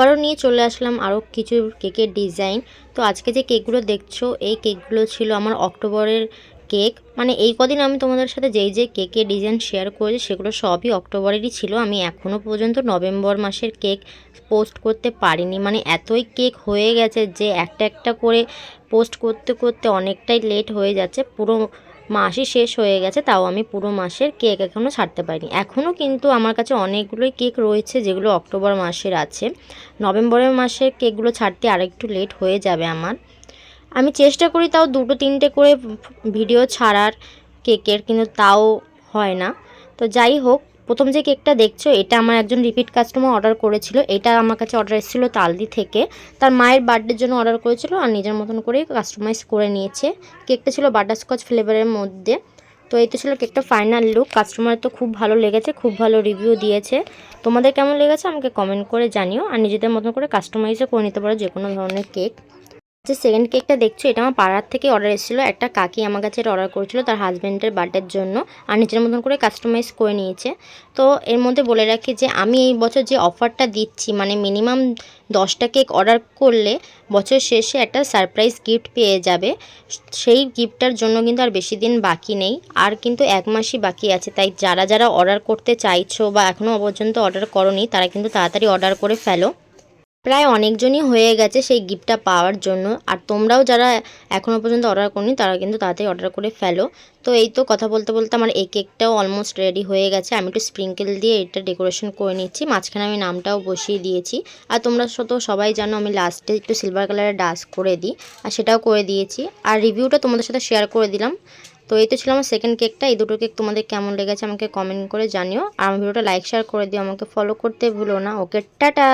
আবারও নিয়ে চলে আসলাম আরও কিছু কেকের ডিজাইন। তো আজকে যে কেকগুলো দেখছো এই কেকগুলো ছিল আমার অক্টোবরের কেক। মানে এই কদিন আমি তোমাদের সাথে যেই কেকের ডিজাইন শেয়ার করেছি সেগুলো সবই অক্টোবরেরই ছিল। আমি এখনও পর্যন্ত নভেম্বর মাসের কেক পোস্ট করতে পারিনি। মানে এতই কেক হয়ে গেছে যে একটা একটা করে পোস্ট করতে করতে অনেকটাই লেট হয়ে যাচ্ছে। পুরো মাসই শেষ হয়ে গেছে, তাও আমি পুরো মাসের কেক এখনও ছাড়তে পারিনি। এখনও কিন্তু আমার কাছে অনেকগুলোই কেক রয়েছে যেগুলো অক্টোবর মাসের আছে। নভেম্বরের মাসের কেকগুলো ছাড়তে আরেকটু লেট হয়ে যাবে আমার। আমি চেষ্টা করি তাও 2-3টে করে ভিডিও ছাড়ার কেকের, কিন্তু তাও হয় না। তো যাই হোক, প্রথম যে কেকটা দেখছো এটা আমার একজন রিপিট কাস্টমার অর্ডার করেছিল। এটা আমার কাছে অর্ডার এসেছিলো তালদি থেকে। তার মায়ের বার্থডের জন্য অর্ডার করেছিল আর নিজের মতন করে কাস্টমাইজ করে নিয়েছে। কেকটা ছিল বাটারস্কচ ফ্লেভারের মধ্যে। তো এই তো ছিল কেকটা ফাইনাল লুক। কাস্টমার তো খুব ভালো লেগেছে, খুব ভালো রিভিউ দিয়েছে। তোমাদের কেমন লেগেছে আমাকে কমেন্ট করে জানিও। আর নিজেদের মতন করে কাস্টমাইজও করে নিতে পারো যে কোনো ধরনের কেক। যে সেকেন্ড কেকটা দেখছো এটা আমার পাড়ার থেকে অর্ডার এসেছিলো। একটা কাকি আমার কাছে এটা অর্ডার করেছিল তার হাজব্যান্ডের বার্থডের জন্য, আর নিজের মতন করে কাস্টমাইজ করে নিয়েছে। তো এর মধ্যে বলে রাখি যে আমি এই বছর যে অফারটা দিচ্ছি, মানে মিনিমাম 10টা কেক অর্ডার করলে বছর শেষে একটা সারপ্রাইজ গিফট পেয়ে যাবে। সেই গিফটটার জন্য কিন্তু আর বেশি দিন বাকি নেই, আর কিন্তু 1 মাসই বাকি আছে। তাই যারা যারা অর্ডার করতে চাইছো বা এখনও পর্যন্ত অর্ডার করোনি তারা কিন্তু তাড়াতাড়ি অর্ডার করে ফেলো। প্রায় অনেকজনই হয়ে গেছে সেই গিফটটা পাওয়ার জন্য। আর তোমরাও যারা এখনও পর্যন্ত অর্ডার করনি তারা কিন্তু তাড়াতাড়ি অর্ডার করে ফেলো। তো এই তো কথা বলতে বলতে আমার এই কেকটাও অলমোস্ট রেডি হয়ে গেছে। আমি একটু স্প্রিঙ্কেল দিয়ে এটা ডেকোরেশন করে নিচ্ছি, মাঝখানে আমি নামটাও বসিয়ে দিয়েছি। আর তোমরা তো সবাই জানো আমি লাস্টে একটু সিলভার কালারের ডাস্ট করে দিই, আর সেটাও করে দিয়েছি। আর রিভিউটা তোমাদের সাথে শেয়ার করে দিলাম। তো এই তো ছিল আমার সেকেন্ড কেকটা। এই দুটো কেক তোমাদের কেমন লেগেছে আমাকে কমেন্ট করে জানিও। আর আমার ভিডিওটা লাইক শেয়ার করে দিও, আমাকে ফলো করতে ভুলো না। ওকে, টাটা।